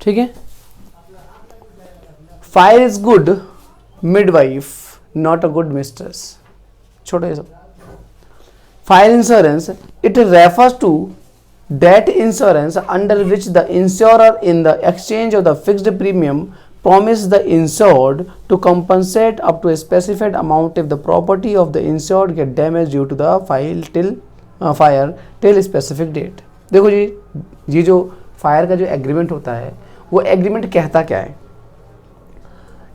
ठीक है। Fire is good midwife not a good mistress, छोटे सब। Fire insurance it refers to that insurance under which the insurer in the exchange of the fixed premium promise the insured to compensate up to a specified amount if the property of the insured get damaged due to the fire till specific date। देखो जी, ये जो fire का जो agreement होता है वो agreement कहता क्या है,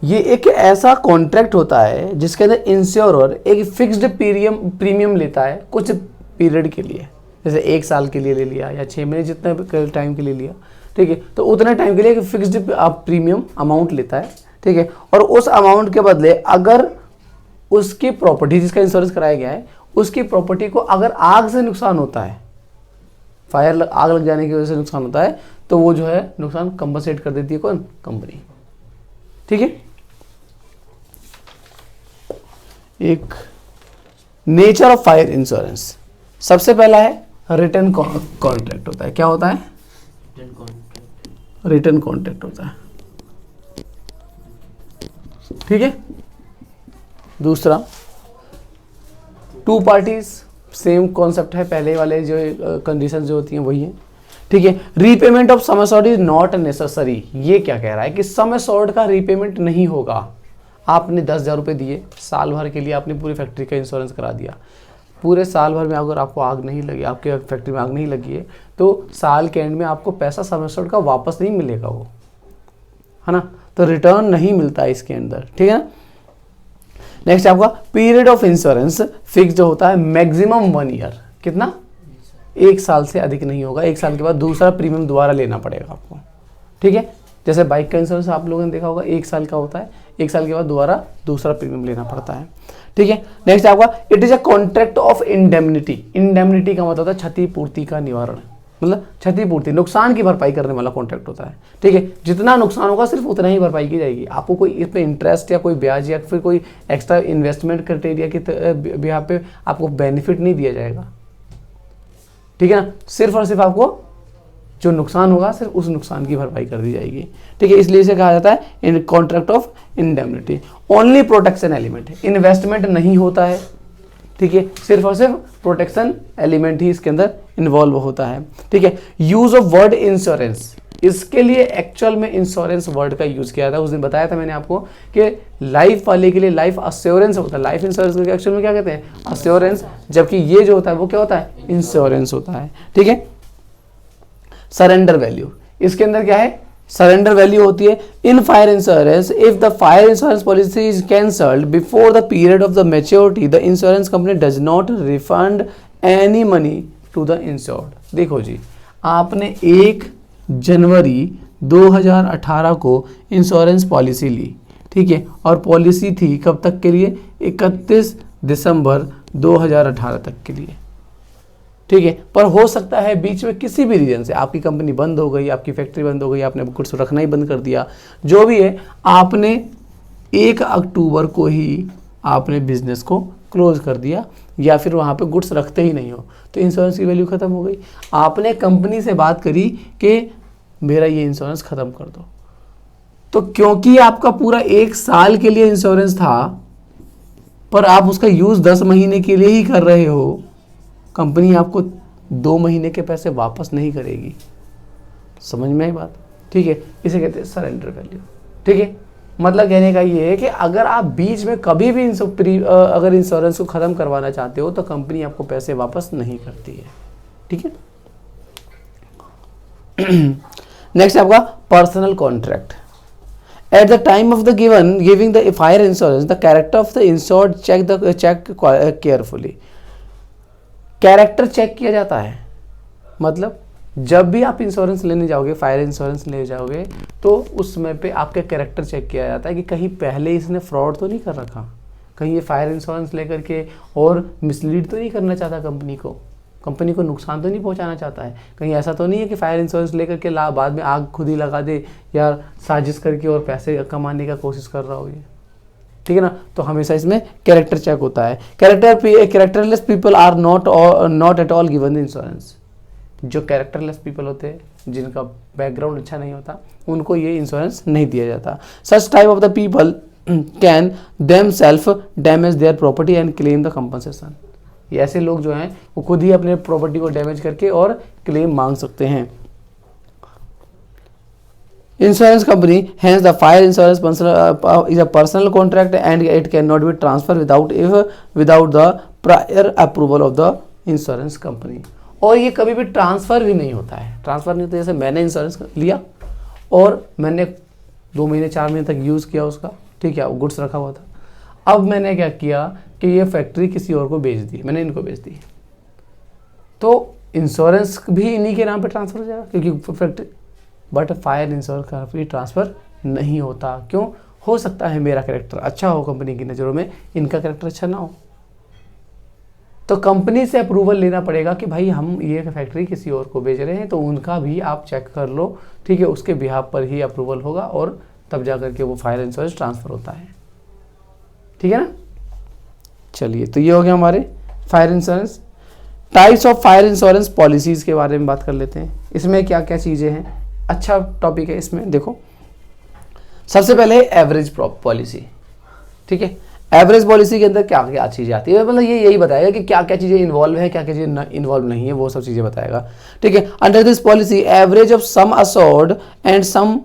ये एक ऐसा कॉन्ट्रैक्ट होता है जिसके अंदर इंश्योरर एक फिक्स्ड प्रीमियम लेता है कुछ पीरियड के लिए, जैसे 1 साल के लिए ले लिया या 6 महीने जितने टाइम के लिए लिया, ठीक है। तो उतने टाइम के लिए एक फिक्स्ड आप प्रीमियम अमाउंट लेता है, ठीक है। और उस अमाउंट के बदले अगर उसकी प्रॉपर्टी जिसका इंश्योरेंस कराया गया है उसकी प्रॉपर्टी को अगर आग से नुकसान होता है, फायर आग लग जाने की वजह से नुकसान होता है, तो वो जो है नुकसान कंपनसेट कर देती है कौन, कंपनी, ठीक है। एक नेचर ऑफ फायर इंश्योरेंस, सबसे पहला है रिटर्न कॉन्ट्रैक्ट होता है। क्या होता है, रिटर्न कॉन्ट्रैक्ट होता है, ठीक है। दूसरा टू पार्टीज, सेम कॉन्सेप्ट है, पहले वाले जो कंडीशन जो होती हैं वही है, ठीक है। Repayment of sum assured is not necessary, ये क्या कह रहा है कि सम एश्योर्ड का रीपेमेंट नहीं होगा। आपने 10,000 रुपये दिए, साल भर के लिए आपने पूरी फैक्ट्री का इंश्योरेंस करा दिया, पूरे साल भर में अगर आपको आग नहीं लगी, आपके फैक्ट्री में आग नहीं लगी है, तो साल के एंड में आपको पैसा सम एश्योर्ड का वापस नहीं मिलेगा, वो है ना, तो रिटर्न नहीं मिलता है इसके अंदर, ठीक है ना। नेक्स्ट आपका पीरियड ऑफ इंश्योरेंस फिक्स्ड होता है मैक्सिमम 1 ईयर, कितना, 1 साल से अधिक नहीं होगा। 1 साल के बाद दूसरा प्रीमियम दोबारा लेना पड़ेगा आपको, ठीक है। जैसे बाइक का इंश्योरेंस आप लोगों ने देखा होगा 1 साल का होता है, 1 साल के बाद दोबारा दूसरा प्रीमियम लेना पड़ता है, ठीक है। नेक्स्ट आपका it is a contract of indemnity, indemnity का मतलब होता है क्षतिपूर्ति का निवारण, मतलब क्षतिपूर्ति, नुकसान की भरपाई करने वाला कॉन्ट्रैक्ट होता है, ठीक है। जितना नुकसान होगा सिर्फ उतना ही भरपाई की जाएगी, आपको कोई इस पे इंटरेस्ट या कोई ब्याज या फिर कोई एक्स्ट्रा इन्वेस्टमेंट क्राइटेरिया के बिहाफ पे आपको बेनिफिट नहीं दिया जाएगा, ठीक है ना। सिर्फ और सिर्फ आपको जो नुकसान होगा सिर्फ उस नुकसान की भरपाई कर दी जाएगी, ठीक है। इसलिए इसे कहा जाता है इन contract of indemnity. Only protection element, investment नहीं होता है, ठीक है, सिर्फ और सिर्फ प्रोटेक्शन एलिमेंट ही इसके अंदर इन्वॉल्व होता है, ठीक है। यूज ऑफ वर्ड इंश्योरेंस, इसके लिए एक्चुअल में इंश्योरेंस वर्ड का यूज किया था, उस दिन बताया था मैंने आपको कि लाइफ वाले के लिए लाइफ अश्योरेंस होता है, लाइफ इंश्योरेंस को एक्चुअल में क्या कहते हैं, अश्योरेंस, जबकि ये जो होता है वो क्या होता है, इंश्योरेंस होता है, ठीक है। सरेंडर वैल्यू, इसके अंदर क्या है, सरेंडर वैल्यू होती है in fire insurance if the fire insurance policy is cancelled before the period of the maturity the insurance company does not refund any money to the insured. देखो जी, आपने 1 जनवरी 2018 को इंश्योरेंस पॉलिसी ली, ठीक है, और policy थी कब तक के लिए, 31 दिसंबर 2018 तक के लिए, ठीक है। पर हो सकता है बीच में किसी भी रीजन से आपकी कंपनी बंद हो गई, आपकी फैक्ट्री बंद हो गई, आपने गुड्स रखना ही बंद कर दिया, जो भी है, आपने 1 अक्टूबर को ही आपने बिजनेस को क्लोज कर दिया या फिर वहाँ पे गुड्स रखते ही नहीं हो, तो इंश्योरेंस की वैल्यू ख़त्म हो गई। आपने कंपनी से बात करी कि मेरा ये इंश्योरेंस ख़त्म कर दो, तो क्योंकि आपका पूरा 1 साल के लिए इंश्योरेंस था पर आप उसका यूज़ 10 महीने के लिए ही कर रहे हो, कंपनी आपको 2 महीने के पैसे वापस नहीं करेगी। समझ में आई बात, ठीक है। इसे कहते हैं सरेंडर वैल्यू, ठीक है। मतलब कहने का ये है कि अगर आप बीच में कभी भी अगर इंश्योरेंस को ख़त्म करवाना चाहते हो तो कंपनी आपको पैसे वापस नहीं करती है, ठीक है। नेक्स्ट आपका personal contract. At the time of the giving the fire insurance, the character of the insured check carefully. Character check किया जाता है, मतलब जब भी आप इंश्योरेंस लेने जाओगे, फायर इंश्योरेंस ले जाओगे, तो उस समय पे आपका कैरेक्टर चेक किया जाता है कि कहीं पहले इसने फ्रॉड तो नहीं कर रखा, कहीं ये फायर इंश्योरेंस लेकर के और मिसलीड तो नहीं करना चाहता कंपनी को नुकसान तो नहीं पहुंचाना चाहता है, कहीं ऐसा तो नहीं है कि फायर इंश्योरेंस लेकर के बाद में आग खुद ही लगा दे या साजिश करके और पैसे कमाने का कोशिश कर रहा हो ये, ठीक है ना। तो हमेशा इसमें कैरेक्टर चेक होता है। Characterless people are not at all given the insurance. जो कैरेक्टरलेस पीपल होते हैं, जिनका बैकग्राउंड अच्छा नहीं होता उनको ये इंश्योरेंस नहीं दिया जाता। Such type of the people can them self damage their property and claim the compensation. ये ऐसे लोग जो हैं वो खुद ही अपने प्रॉपर्टी को डैमेज करके और क्लेम मांग सकते हैं। Insurance company, hence the fire insurance is a personal contract and it cannot be transferred without the prior approval of the insurance company। और ये कभी भी ट्रांसफ़र भी नहीं होता है। ट्रांसफ़र नहीं होता, जैसे मैंने इंश्योरेंस लिया और मैंने 2 महीने 4 महीने तक यूज़ किया उसका, ठीक है, वो गुड्स रखा हुआ था। अब मैंने क्या किया कि ये फैक्ट्री किसी और को बेच दी, मैंने इनको बेच दी, तो इंश्योरेंस भी इन्हीं के नाम पे ट्रांसफ़र हो जाएगा क्योंकि फैक्ट्री। बट फायर इंश्योरेंस का भी ट्रांसफ़र नहीं होता। क्यों? हो सकता है मेरा कैरेक्टर अच्छा हो कंपनी की नज़रों में, इनका कैरेक्टर अच्छा ना हो, तो कंपनी से अप्रूवल लेना पड़ेगा कि भाई हम ये फैक्ट्री किसी और को बेच रहे हैं, तो उनका भी आप चेक कर लो, ठीक है, उसके बिहाफ पर ही अप्रूवल होगा और तब जा करके वो फायर इंश्योरेंस ट्रांसफ़र होता है। ठीक है ना। चलिए, तो ये हो गया हमारे fire insurance. Types of fire insurance policies के बारे में बात कर लेते हैं। इसमें क्या क्या चीज़ें हैं, अच्छा टॉपिक है। इसमें देखो, सबसे पहले एवरेज पॉलिसी, ठीक है। एवरेज पॉलिसी के अंदर क्या क्या चीज़ें आती है, मतलब ये यही बताएगा कि क्या क्या चीज़ें इन्वॉल्व है, क्या क्या चीज़ें इन्वॉल्व नहीं है, वो सब चीज़ें बताएगा, ठीक है। Under this policy average of sum assured and sum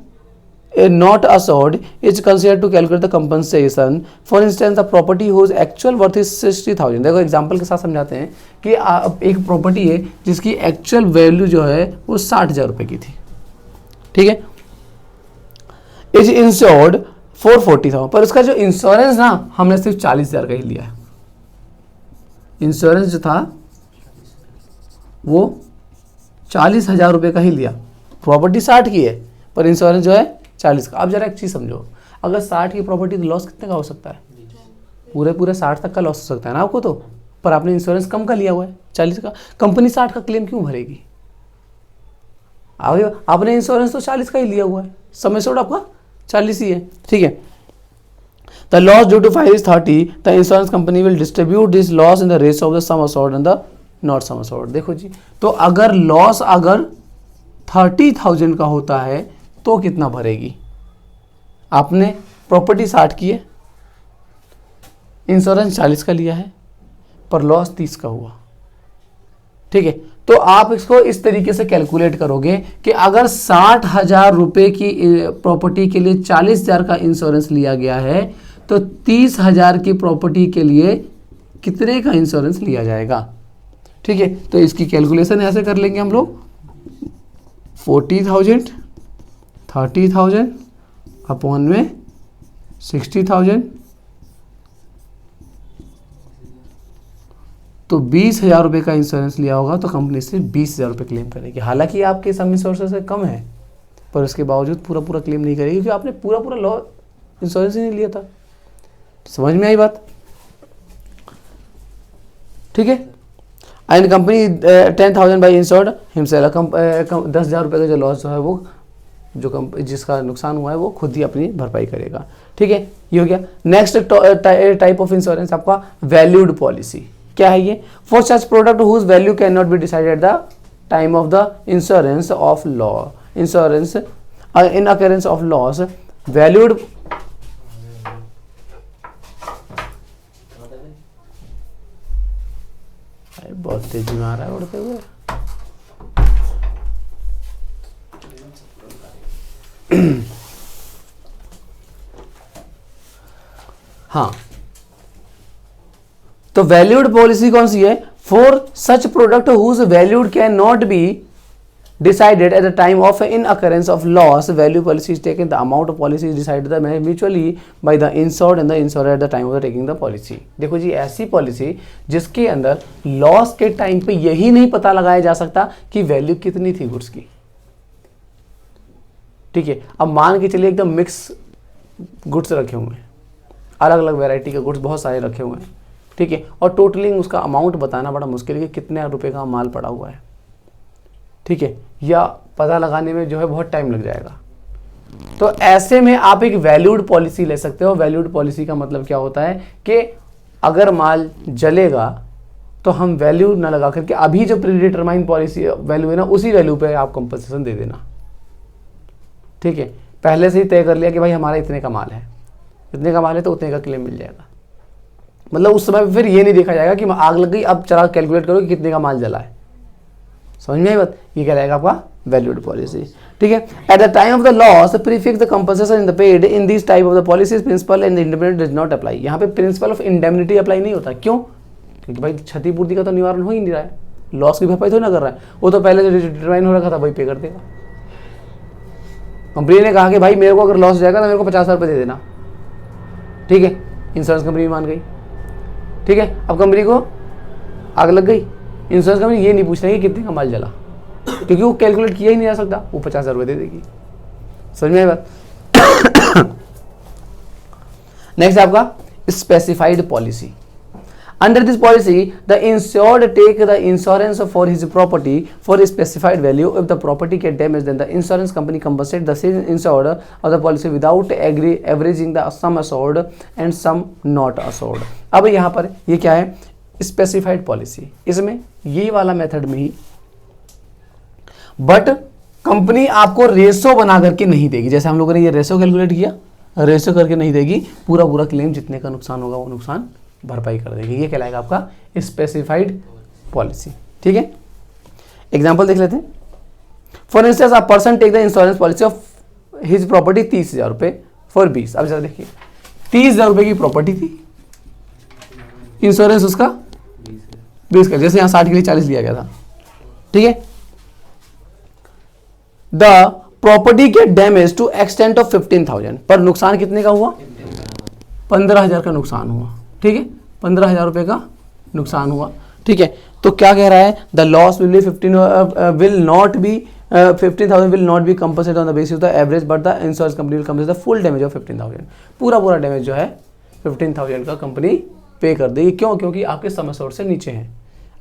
not assured is considered to calculate the compensation. For instance, the property whose actual worth is 60,000। देखो एग्जांपल के साथ समझाते हैं कि एक प्रॉपर्टी है जिसकी एक्चुअल वैल्यू जो है वो 60,000 रुपये की थी, ठीक है, इज इंश्योर्ड फॉर 40,000, पर उसका जो इंश्योरेंस ना हमने सिर्फ 40,000 का ही लिया है। इंश्योरेंस जो था वो 40,000 रुपये का ही लिया, प्रॉपर्टी 60 की है पर इंश्योरेंस जो है 40 का। अब जरा एक चीज़ समझो, अगर 60 की प्रॉपर्टी तो लॉस कितने का हो सकता है, पूरे 60 तक का लॉस हो सकता है ना आपको, तो पर आपने इंश्योरेंस कम का लिया हुआ है 40 का, कंपनी 60 का क्लेम क्यों भरेगी? आगे आपने इंश्योरेंस तो 40 का ही लिया हुआ है, समय सोड आपका 40 ही है, ठीक है। The loss due to fire is 30, the insurance company will distribute this loss in the ratio of the sum assured and the not sum assured. देखो जी, तो अगर लॉस अगर 30,000 का होता है तो कितना भरेगी? आपने प्रॉपर्टी 60 की है, इंश्योरेंस 40 का लिया है, पर लॉस 30 का हुआ, ठीक है। तो आप इसको इस तरीके से कैलकुलेट करोगे कि अगर 60,000 रुपये की प्रॉपर्टी के लिए 40,000 का इंश्योरेंस लिया गया है, तो 30,000 की प्रॉपर्टी के लिए कितने का इंश्योरेंस लिया जाएगा, ठीक है। तो इसकी कैलकुलेशन ऐसे कर लेंगे हम लोग, 40,000 30,000 अपॉन में 60,000, तो 20,000 रुपये का इंश्योरेंस लिया होगा तो कंपनी से 20,000 रुपये क्लेम करेगी। हालांकि आपके सम इंश्योरेंस से कम है, पर उसके बावजूद पूरा क्लेम नहीं करेगी क्योंकि आपने पूरा लॉ इंश्योरेंस ही नहीं लिया था। समझ में आई बात, ठीक है। And company 10,000 by insured himself, 10,000 रुपये का जो लॉस जो है वो जो जिसका नुकसान हुआ है वो खुद ही अपनी भरपाई करेगा, ठीक है। ये हो गया। नेक्स्ट टाइप ऑफ इंश्योरेंस आपका वैल्यूड पॉलिसी। क्या है ये? For such product whose value can not be decided at the time of the insurance of law, insurance in occurrence of loss, valued बहुत तेजी में आ रहा है उड़ते हुए। हाँ, तो वैल्यूड पॉलिसी कौन सी है? For such product whose valued can not be decided at the time of in occurrence of loss, value policy is taken, the amount of policy is decided mutually by the insured and the insurer at the time of the taking the policy। देखो जी, ऐसी policy जिसके अंदर loss के time पे यही नहीं पता लगाया जा सकता कि वैल्यू कितनी थी गुड्स की, ठीक है। अब मान के चलिए एकदम मिक्स गुड्स रखे हुए हैं, अलग अलग वैरायटी के गुड्स बहुत सारे रखे हुए हैं, ठीक है, और टोटलिंग उसका अमाउंट बताना बड़ा मुश्किल है कि कितने रुपए का माल पड़ा हुआ है, ठीक है, या पता लगाने में जो है बहुत टाइम लग जाएगा। तो ऐसे में आप एक वैल्यूड पॉलिसी ले सकते हो। वैल्यूड पॉलिसी का मतलब क्या होता है कि अगर माल जलेगा तो हम वैल्यू ना लगा करके अभी जो प्री डिटरमाइन पॉलिसी वैल्यू है ना, उसी वैल्यू पे आप कंपनसेशन दे देना। ठीक है, पहले से ही तय कर लिया कि भाई हमारा इतने का माल है, इतने का माल है तो उतने का क्लेम मिल जाएगा। मतलब उस समय फिर ये नहीं देखा जाएगा कि आग लग गई, अब चला कैलकुलेट करो कि कितने का माल जला है। समझ में आई बात? ये क्या रहेगा आपका वैल्यूड पॉलिसी। ठीक है, at the time of the loss prefix the compensation in the paid in this type of the policies principle and indemnity does not apply. यहाँ पे प्रिंसिपल ऑफ इंडेमनिटी अप्लाई नहीं होता। क्यों? क्योंकि भाई क्षतिपूर्ति का तो निवारण हो ही नहीं रहा है, लॉस की भरपाई तो ना कर रहा है, वो तो पहले जो डिटरमाइन हो रखा था वही पे कर देगा। कंपनी ने कहा कि भाई मेरे को अगर लॉस जाएगा तो मेरे को 50,000 रुपये दे देना। ठीक है, इंश्योरेंस कंपनी मान गई। ठीक है, अब कंपनी को आग लग गई, इंश्योरेंस कंपनी ये नहीं पूछ रही कि कितने का माल जला, क्योंकि वो कैलकुलेट किया ही नहीं जा सकता, वो 50,000 रुपये दे देगी। समझ में आई बात? नेक्स्ट है आपका specified policy. Under this policy, the insured take the insurance for his property for a specified value. If the property get damaged, then the insurance company compensates the same insured of the policy without averaging the sum assured and sum not assured. अब यहाँ पर ये क्या है? Specified policy. इसमें ये वाला method में ही बट कंपनी आपको रेशो बना करके नहीं देगी। जैसे हम लोगों ने ये रेशो कैलकुलेट किया, रेशो करके नहीं देगी, पूरा क्लेम जितने का नुकसान होगा वो नुकसान भरपाई कर देगी। ये कहलाएगा आपका स्पेसिफाइड पॉलिसी। ठीक है, एग्जांपल देख लेते हैं। For instance a person take the insurance policy of his property 30,000 रुपये फॉर 20। अब जरा देखिए, 30,000 रुपये की प्रॉपर्टी थी, इंश्योरेंस उसका 20 का, जैसे यहाँ 60 के लिए 40 लिया गया था। ठीक है, the property get damage to extent of 15,000, पर नुकसान कितने का हुआ? 15,000 का नुकसान हुआ। ठीक है, 15,000 रुपये का नुकसान हुआ। ठीक है, तो क्या कह रहा है? The loss will be 15,000 will not be compensated on the basis of the average, but the insurance company will compensate the full damage of 15,000। पूरा डैमेज जो है 15,000 का कंपनी पे कर देगी। क्यों? क्योंकि आपके सम एश्योर्ड से नीचे हैं।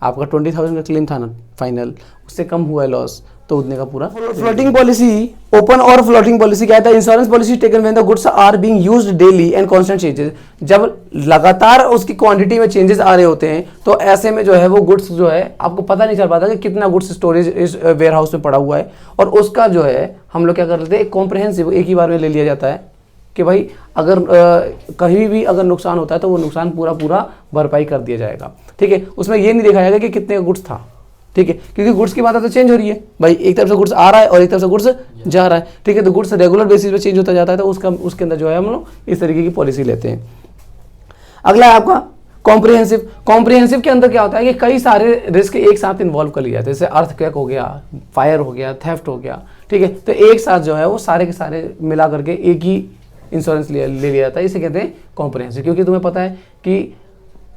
आपका 20,000 का क्लेम था ना फाइनल, उससे कम हुआ है लॉस, तो उतने का पूरा। फ्लोटिंग पॉलिसी, ओपन और फ्लोटिंग पॉलिसी क्या है? Insurance policy taken when the goods are being used daily and constant changes. जब लगातार उसकी क्वांटिटी में चेंजेस आ रहे होते हैं तो ऐसे में जो है वो गुड्स जो है आपको पता नहीं चल पाता कि कितना गुड्स स्टोरेज इस वेयर हाउस में पड़ा हुआ है, और उसका जो है हम लोग क्या कर लेते हैं, एक कॉम्प्रिहेंसिव एक ही बार में ले लिया जाता है कि भाई अगर कहीं भी अगर नुकसान होता है तो वो नुकसान पूरा भरपाई कर दिया जाएगा। ठीक है, उसमें ये नहीं देखा जाएगा कि कितने गुड्स था। ठीक है, क्योंकि गुड्स की मात्रा तो चेंज हो रही है भाई, एक तरफ से गुड्स आ रहा है और एक तरफ से गुड्स जा रहा है। ठीक है, तो गुड्स रेगुलर बेसिस पे चेंज होता जाता है, तो उसके अंदर जो है हम लोग इस तरीके की पॉलिसी लेते हैं। अगला है आपका कॉम्प्रिहेंसिव। कॉम्प्रिहेंसिव के अंदर क्या होता है कि कई सारे रिस्क एक साथ इन्वॉल्व कर लिए जाते हैं, जैसे अर्थक्वेक हो गया, फायर हो गया, थेफ्ट हो गया। ठीक है, तो एक साथ जो है वो सारे के सारे मिला करके एक ही इंश्योरेंस ले लिया जाता है, इसे कहते हैं कॉम्प्रिहेंसिव। क्योंकि तुम्हें पता है कि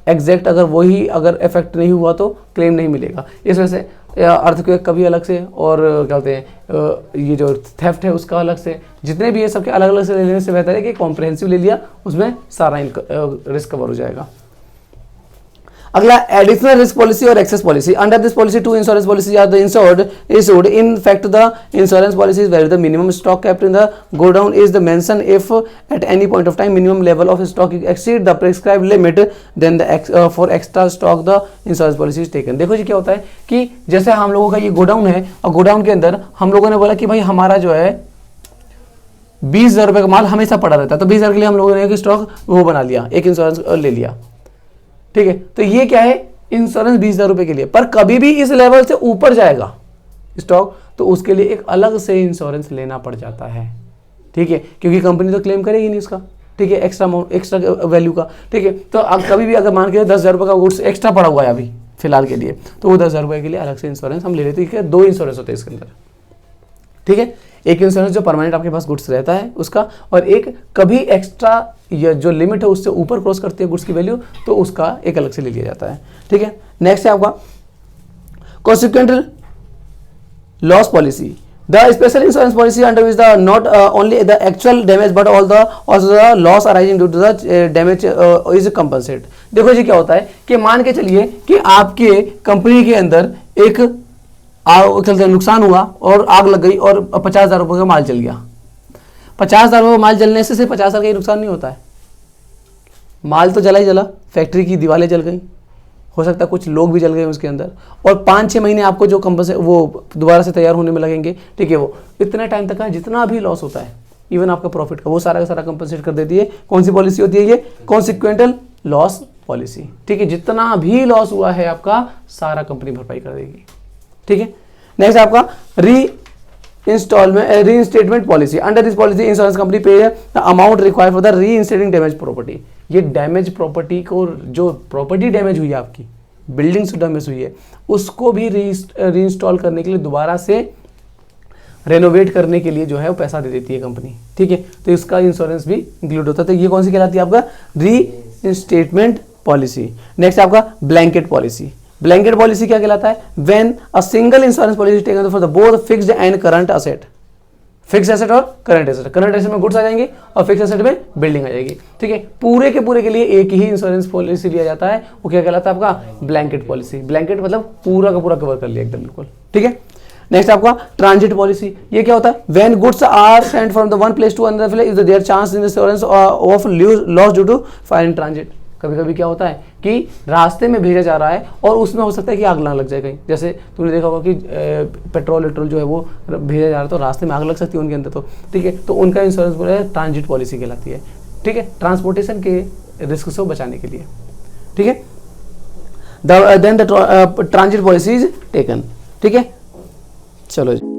एग्जैक्ट अगर वही अगर इफेक्ट नहीं हुआ तो क्लेम नहीं मिलेगा। इस वजह से अर्थक्वेक का भी अलग से, और क्या कहते हैं ये जो थेफ्ट है उसका अलग से, जितने भी ये सबके अलग अलग से लेने से बेहतर है कि कॉम्प्रिहेंसिव ले लिया, उसमें सारा रिस्क कवर हो जाएगा। अगला एडिशनल रिस्क पॉलिसी और excess policy. Under this policy two insurance policy are the insured issued. In fact, the insurance policies where the minimum stock kept in the godown is the mention. If at any point of time minimum level of stock exceed the prescribed limit, then the for extra stock the insurance policy is taken. देखो जी क्या होता है कि जैसे हम लोगों का ये गोडाउन है और गोडाउन के अंदर हम लोगों ने बोला कि भाई हमारा जो है 20,000 रुपये का माल हमेशा पड़ा रहता है, तो 20,000 के लिए हम लोगों ने एक स्टॉक वो बना लिया, एक इंश्योरेंस ले लिया। ठीक है, तो ये क्या है? इंश्योरेंस 20,000 रुपये के लिए, पर कभी भी इस लेवल से ऊपर जाएगा स्टॉक तो उसके लिए एक अलग से इंश्योरेंस लेना पड़ जाता है। ठीक है, क्योंकि कंपनी तो क्लेम करेगी नहीं उसका। ठीक है, एक्स्ट्रा अमाउंट, एक्स्ट्रा वैल्यू का। ठीक है, तो अब कभी भी अगर मान के 10,000 रुपये का गुड्स एक्स्ट्रा पड़ा हुआ है अभी फिलहाल के लिए, तो वो 10,000 रुपये के लिए अलग से इंश्योरेंस हम ले लेते हैं। 2 इंश्योरेंस होते हैं इसके अंदर। ठीक है, एक इंश्योरेंस जो परमानेंट आपके पास गुड्स रहता है उसका, और एक कभी एक्स्ट्रा या जो लिमिट है उससे ऊपर क्रॉस करती है गुड्स की वैल्यू, तो उसका एक अलग से ले लिया जाता है। ठीक है, नेक्स्ट है आपका consequent loss policy. The special insurance policy under which the not only the actual damage but also the loss arising due to the damage is compensated. देखो जी क्या होता है कि मान के चलिए कि आपके कंपनी के अंदर एक चलते नुकसान हुआ और आग लग गई और 50,000 रुपये का माल जल गया। 50,000 रुपये का माल जलने से सिर्फ 50,000 का ही नुकसान नहीं होता है, माल तो जला ही जला, फैक्ट्री की दीवारें जल गई, हो सकता है कुछ लोग भी जल गए उसके अंदर, और 5-6 महीने आपको जो वो दोबारा से तैयार होने में लगेंगे, ठीक है। वो इतने टाइम तक का जितना भी लॉस होता है इवन आपका प्रॉफिट का, वो सारा का सारा कंपनसेट कर देती है। कौन सी पॉलिसी होती है ये? कॉन्सिक्वेंटल लॉस पॉलिसी, ठीक है। जितना भी लॉस हुआ है आपका सारा कंपनी भरपाई कर देगी, ठीक है। नेक्स्ट आपका reinstatement policy. Under this policy insurance company pay the amount required for the reinstating damage property. ये डैमेज प्रॉपर्टी को, जो प्रॉपर्टी डैमेज हुई है आपकी, बिल्डिंग्स डैमेज हुई है, उसको भी रीइंस्टॉल करने के लिए, दोबारा से रेनोवेट करने के लिए जो है वो पैसा दे देती है कंपनी, ठीक है। तो इसका इंश्योरेंस भी इंक्लूड होता है। तो ये कौन सी कहलाती है? आपका रीइंस्टेटमेंट पॉलिसी। नेक्स्ट आपका ब्लैंकेट पॉलिसी। ब्लैंकेट पॉलिसी क्या कहलाता है? When a single insurance policy taken for the both fixed and current asset. Fix asset और करंट एसेट। करंट एसेट में गुड्स आ जाएंगे और फिक्स एसेट में बिल्डिंग आ जाएगी, ठीक है। पूरे के लिए एक ही इंश्योरेंस पॉलिसी लिया जाता है, वो क्या कहलाता है? आपका ब्लैंकेट पॉलिसी। ब्लैंकेट मतलब पूरा का पूरा कवर कर लिया एकदम, बिल्कुल, ठीक है। नेक्स्ट आपका ट्रांजिट पॉलिसी। ये क्या होता है? When goods are sent from the one place to another place is there chance in insurance of loss due to fire in transit. कभी कभी क्या होता है कि रास्ते में भेजा जा रहा है और उसमें हो सकता है कि आग ना लग जाए कहीं। जैसे तुमने देखा होगा कि पेट्रोल जो है वो भेजा जा रहा है तो रास्ते में आग लग सकती है उनके अंदर, तो ठीक है, तो उनका इंश्योरेंस बोला है ट्रांजिट पॉलिसी कहलाती है, ठीक है। ट्रांसपोर्टेशन के रिस्क से बचाने के लिए, ठीक है। Then the transit policy is taken, ठीक है। चलो जी।